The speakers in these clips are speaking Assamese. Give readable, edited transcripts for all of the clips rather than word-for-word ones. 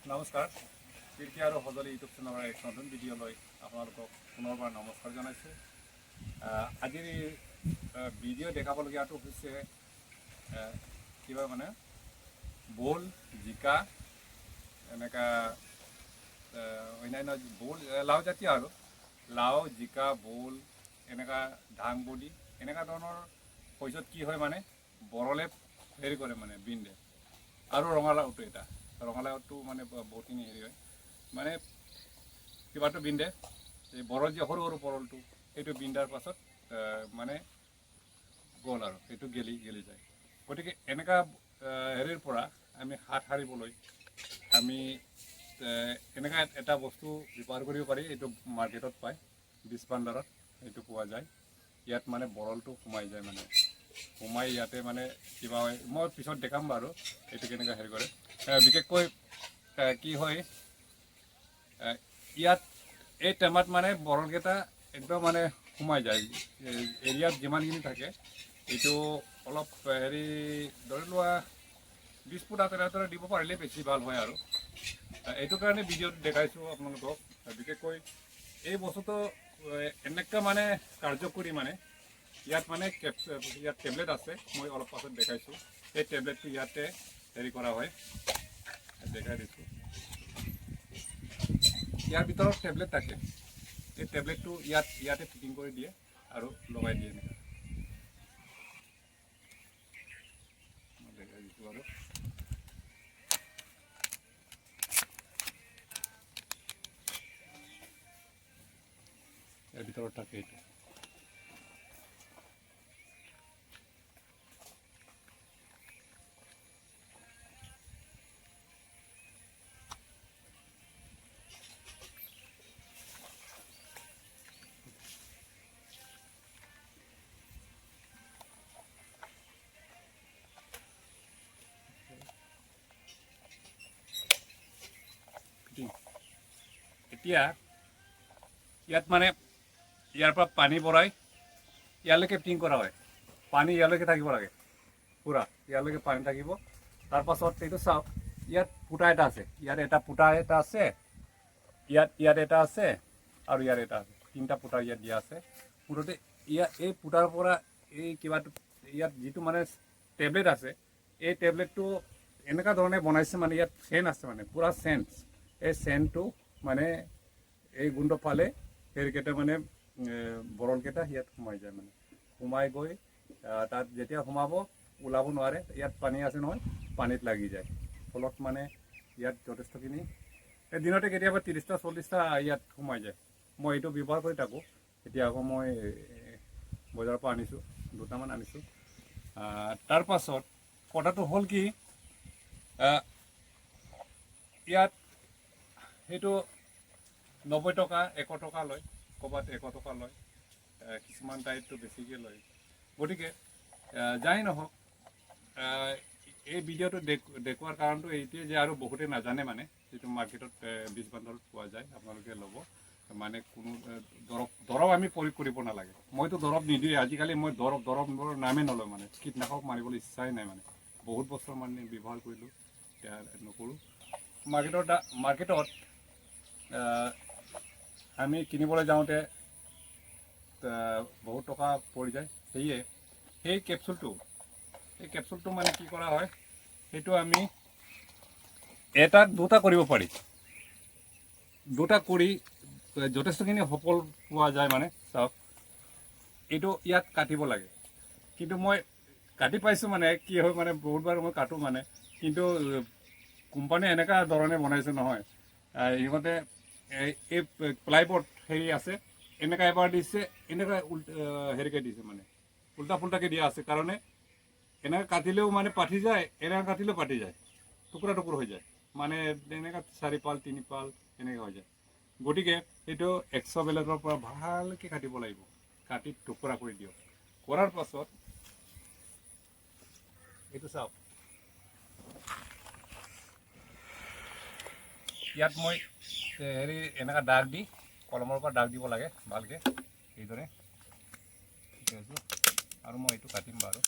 নমস্কাৰ কীৰ্তি আৰু সজলি ইউটিউব চেনেলৰ এক নতুন ভিডিঅ'লৈ আপোনালোকক পুনৰবাৰ নমস্কাৰ জনাইছোঁ। আজিৰ ভিডিঅ' দেখাবলগীয়াটো হৈছে কিবা মানে ভোল, জিকা, এনেকুৱা অন্যান্য ভোল লাও জাতীয় আৰু লাও, জিকা, ভোল, এনেকুৱা দাংবডি এনেকুৱা ধৰণৰ শস্যত কি হয় মানে বৰলে হেৰি কৰে মানে বিন্ধে। আৰু ৰঙালাওটো এটা ৰঙালাওটো মানে বহুতখিনি হেৰি হয় মানে কিবাটো বিন্ধে এই বৰল যে সৰু সৰু বৰলটো সেইটো বিন্ধাৰ পাছত মানে গ'ল আৰু সেইটো গেলি যায়। গতিকে এনেকুৱা হেৰিৰ পৰা আমি হাত সাৰিবলৈ আমি এনেকুৱা এটা বস্তু ব্যৱহাৰ কৰিব পাৰি। এইটো মাৰ্কেটত পায়, বীজ ভাণ্ডাৰত এইটো পোৱা যায়। ইয়াত মানে বৰলটো সোমাই যায়, মানে সোমাই ইয়াতে মানে কিবা হয়, মই পিছত দেখাম বাৰু এইটো কেনেকৈ হেৰি কৰে। বিশেষকৈ কি হয় ইয়াত এই টেমাত মানে বৰলকেইটা একদম মানে সোমাই যায়। এৰিয়াত যিমানখিনি থাকে এইটো অলপ হেৰি ধৰি লোৱা 20 ফুট আঁতৰে দিব পাৰিলে বেছি ভাল হয় আৰু এইটো কাৰণে ভিডিঅ'ত দেখাইছোঁ আপোনালোকক। বিশেষকৈ এই বস্তুটো এনেকুৱা মানে কাৰ্যকৰী মানে ইয়াত মানে ইয়াত টেবলেট আছে, মই অলপ পাছত দেখাইছোঁ। এই টেবলেটটো ইয়াতে হেৰি কৰা হয়, দেখাই দিছোঁ। ইয়াৰ ভিতৰত টেবলেট থাকে, এই টেবলেটটো ইয়াতে ফিটিং কৰি দিয়ে আৰু লগাই দিয়ে এনেকুৱা। মই দেখাই দিছোঁ আৰু ইয়াৰ ভিতৰত থাকে এইটো। এতিয়া ইয়াত মানে ইয়াৰ পৰা পানী ভৰাই ইয়ালৈকে ফিটিং কৰা হয়। পানী ইয়ালৈকে থাকিব লাগে, পূৰা ইয়ালৈকে পানী থাকিব। তাৰপাছত এইটো চাওক, ইয়াত ফুটা এটা আছে, ইয়াত এটা ফুটা এটা আছে, ইয়াত এটা আছে আৰু ইয়াত এটা আছে। তিনিটা ফুটা ইয়াত দিয়া আছে। মুঠতে এই ফুটাৰ পৰা এই কিবাটো ইয়াত যিটো মানে টেবলেট আছে, এই টেবলেটটো এনেকুৱা ধৰণে বনাইছে মানে ইয়াত চেন আছে, মানে পূৰা চেণ্ট। এই চেনটো মানে এই গোন্ধ পালে সেইকেইটা মানে বৰলকেইটা ইয়াত সোমাই যায়, মানে সোমাই গৈ তাত যেতিয়া সোমাব ওলাব নোৱাৰে। ইয়াত পানী আছে নহয়, পানীত লাগি যায়। ফলত মানে ইয়াত যথেষ্টখিনি দিনতে কেতিয়াবা 30টা 40টা ইয়াত সোমাই যায়। মই এইটো ব্যৱহাৰ কৰি থাকোঁ। এতিয়া আকৌ মই বজাৰৰ পৰা আনিছোঁ, দুটামান আনিছোঁ। তাৰপাছত কথাটো হ'ল কি, ইয়াত সেইটো 90 টকা 100 টকা লয়, ক'ৰবাত 100 টকা লয়, কিছুমান ঠাইতটো বেছিকৈ লয়। গতিকে যাই নহওক, এই ভিডিঅ'টো দেখুৱাৰ কাৰণটো এইটোৱে যে আৰু বহুতে নাজানে মানে যিটো মাৰ্কেটত বীজ ভাণ্ডাৰত পোৱা যায়, আপোনালোকে ল'ব। মানে কোনো দৰৱ আমি প্ৰয়োগ কৰিব নালাগে। মইতো দৰৱ নিদিওঁৱে আজিকালি। মই দৰৱৰ নামেই নলওঁ, মানে কীটনাশক মাৰিবলৈ ইচ্ছাই নাই। মানে বহুত বছৰ মানে ব্যৱহাৰ কৰিলোঁ, এতিয়া নকৰোঁ। মাৰ্কেটত আমি কিনিবলৈ যাওঁতে বহুত টকা পৰি যায়। সেয়ে সেই কেপচুলটো মানে কি কৰা হয়, সেইটো আমি দুটা কৰিব পাৰি। দুটা কৰি যথেষ্টখিনি সফল পোৱা যায়। মানে চাওক, এইটো ইয়াত কাটিব লাগে, কিন্তু মই কাটি পাইছোঁ। মানে কি হয়, মানে বহুতবাৰ মই কাটোঁ মানে, কিন্তু কোম্পানীয়ে এনেকুৱা ধৰণে বনাইছে নহয়, ইহঁতে এই প্লাইবৰ্ড হেৰি আছে, এনেকুৱা এবাৰ দিছে, এনেকুৱা হেৰিকৈ দিছে, মানে উল্টা পুল্টাকৈ দিয়া আছে কাৰণে এনেকৈ কাটিলেও মানে পাঠি যায়, এনেকৈ কাটিলেও পাঠি যায়, টুকুৰা টুকুৰ হৈ যায়। মানে এনেকুৱা 4 পাল 3 পাল এনেকৈ হৈ যায়। গতিকে এইটো 100 বেলেগৰ পৰা ভালকৈ কাটিব লাগিব, কাটি টুকুৰা কৰি দিয়ক। কৰাৰ পাছত এইটো চাওক, ইয়াত মই হেৰি এনেকুৱা দাগ দি কলমৰ পৰা দাগ দিব লাগে ভালকৈ, এইদৰে শিকাইছোঁ। আৰু মই এইটো কাটিম বাৰু।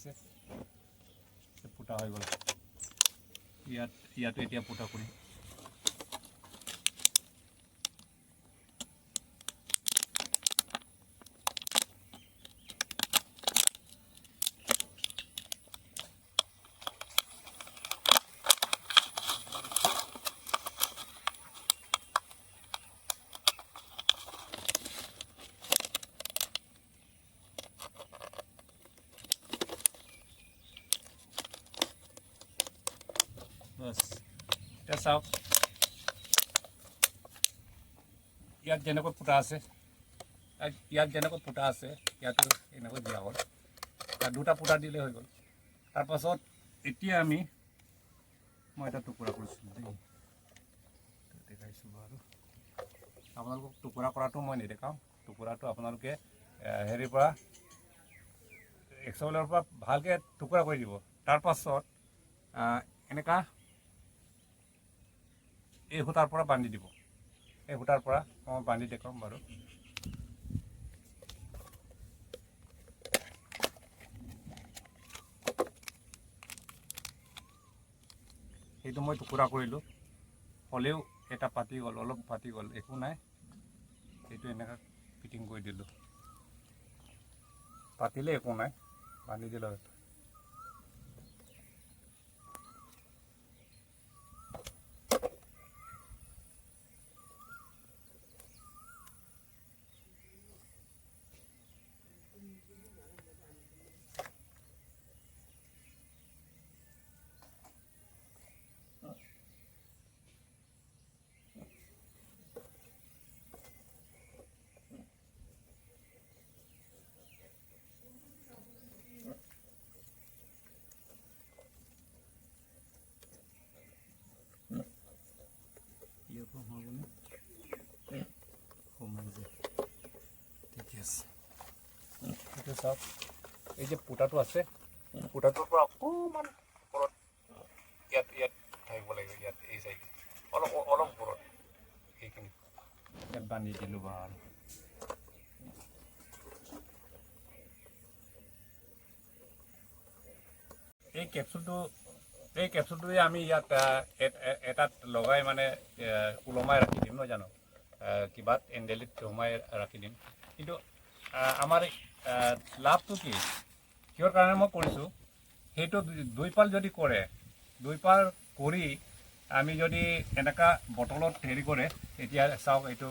হৈছে ফুটা হৈ গ'ল ইয়াতো এতিয়া ফুটা কৰিম বস এটা চাওক ইয়াত যেনেকৈ ফুটা আছে ইয়াতো এনেকৈ দিয়া হ'ল দুটা ফুটা দিলে হৈ গ'ল তাৰপাছত এতিয়া মই এটা টুকুৰা কৰিছিলোঁ দেই দেখাইছোঁ বাৰু আপোনালোকক টুকুৰা কৰাটো মই নেদেখাওঁ টুকুৰাটো আপোনালোকে হেৰিৰ পৰা এক্সেলৰ পৰা ভালকৈ টুকুৰা কৰি দিব তাৰপাছত এনেকুৱা এই সূতাৰ পৰা বান্ধি দিব এই সূতাৰ পৰা মই বান্ধি দেখাম বাৰু সেইটো মই টুকুৰা কৰিলোঁ হ'লেও এটা পাতি গ'ল অলপ পাতি গ'ল একো নাই সেইটো এনেকৈ ফিটিং কৰি দিলোঁ পাতিলে একো নাই বান্ধি দিলোঁ ঠিকে আছে এতিয়া চাওক এই যে ফুটাটো আছে ফুটাটোৰ পৰা অকণমান ওপৰত ইয়াত থাকিব লাগিব ইয়াত এই চাইড অলপ ওপৰত সেইখিনি ইয়াত বান্ধি দিলোঁ বাৰু এই কেপচুলটো আমি ইয়াত এটাত লগাই মানে ওলমাই ৰাখি দিম নহয় জানো কিবাত এণ্ডেলিত সোমাই ৰাখি দিম কিন্তু আমাৰ লাভটো কি কিহৰ কাৰণে মই কৰিছোঁ সেইটো দুই পাল যদি কৰে দুই পাল কৰি আমি যদি এনেকুৱা বটলত হেৰি কৰে এতিয়া চাওক এইটো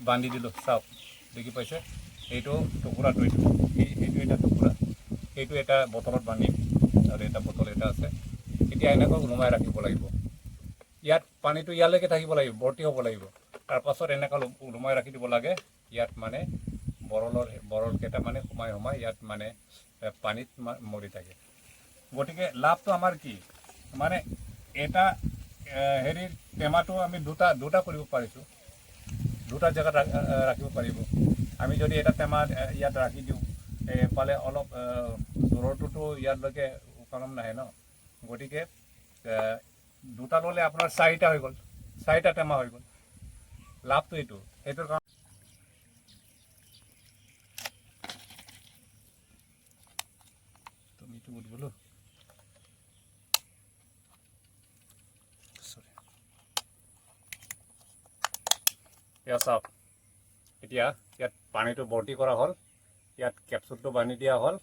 বান্ধি দিলোঁ চাওক দেখি পাইছে এইটো টুকুৰাটো এইটো এটা টুকুৰা এইটো এটা বটলত বান্ধিম আৰু এটা বটল এটা আছে এতিয়া এনেকৈ ওলমাই ৰাখিব লাগিব ইয়াত পানীটো ইয়ালৈকে থাকিব লাগিব ভৰ্তি হ'ব লাগিব তাৰপাছত এনেকৈ ওলমাই ৰাখি দিব লাগে ইয়াত মানে বৰলকেইটা মানে সোমাই ইয়াত মানে পানীত মৰি থাকে গতিকে লাভটো আমাৰ কি মানে এটা হেৰিৰ টেমাটো আমি দুটা কৰিব পাৰিছোঁ দুটা জেগাত ৰাখিব পাৰিব আমি যদি এটা টেমা ইয়াত ৰাখি দিওঁ পালে অলপ দূৰটোতো ইয়ালৈকে উপাদান নাহে ন গতিকে দুটা ল'লে আপোনাৰ চাৰিটা টেমা হৈ গ'ল লাভটো সেইটোৰ কাৰণে তুমিতো বুঝবলো চাওক এতিয়া ইয়াত পানীটো ভৰ্তি কৰা হ'ল ইয়াত কেপচুলটো বান্ধি দিয়া হ'ল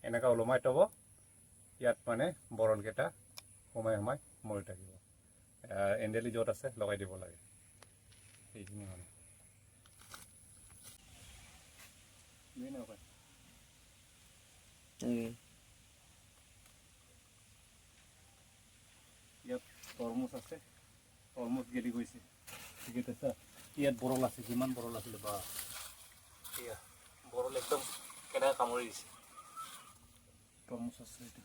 এনেকৈ ওলমাই থ'ব ইয়াত মানে বৰলকেইটা সোমাই মৰি থাকিব এণ্ডেলি য'ত আছে লগাই দিব লাগে সেইখিনি মানে ইয়াত তৰমুজ আছে তৰমুজ গেলি গৈছে ঠিক আছে ইয়াত বৰল আছে কিমান বৰল আছিলে বা এয়া বৰল একদম কেনেকৈ কামুৰি দিছে তৰমুজ আছে এইটো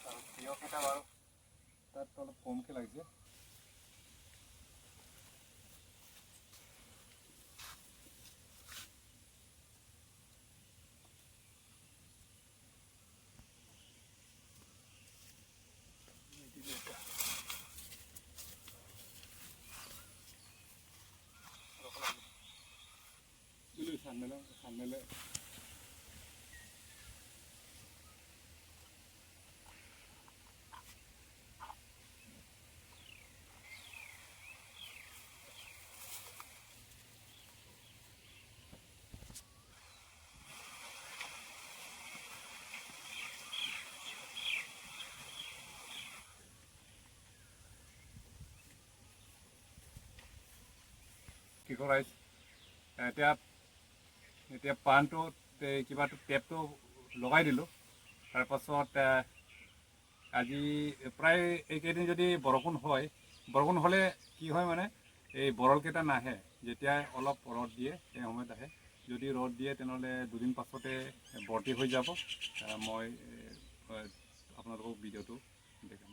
আৰু তিয়ঁহকেইটা বাৰু তাত অলপ কমকৈ লাগিছে খান্দেলে কিশোৰ ৰাইজ এতিয়া পাণটোত কিবাটো টেপটো লগাই দিলোঁ। তাৰপাছত আজি প্ৰায় এইকেইদিন যদি বৰষুণ হ'লে কি হয় মানে এই বৰলকেইটা নাহে, যেতিয়া অলপ ৰ'দ দিয়ে সেই সময়ত আহে। যদি ৰ'দ দিয়ে তেনেহ'লে দুদিন পাছতে ভৰ্তি হৈ যাব। মই আপোনালোকক ভিডিঅ'টো দেখাম।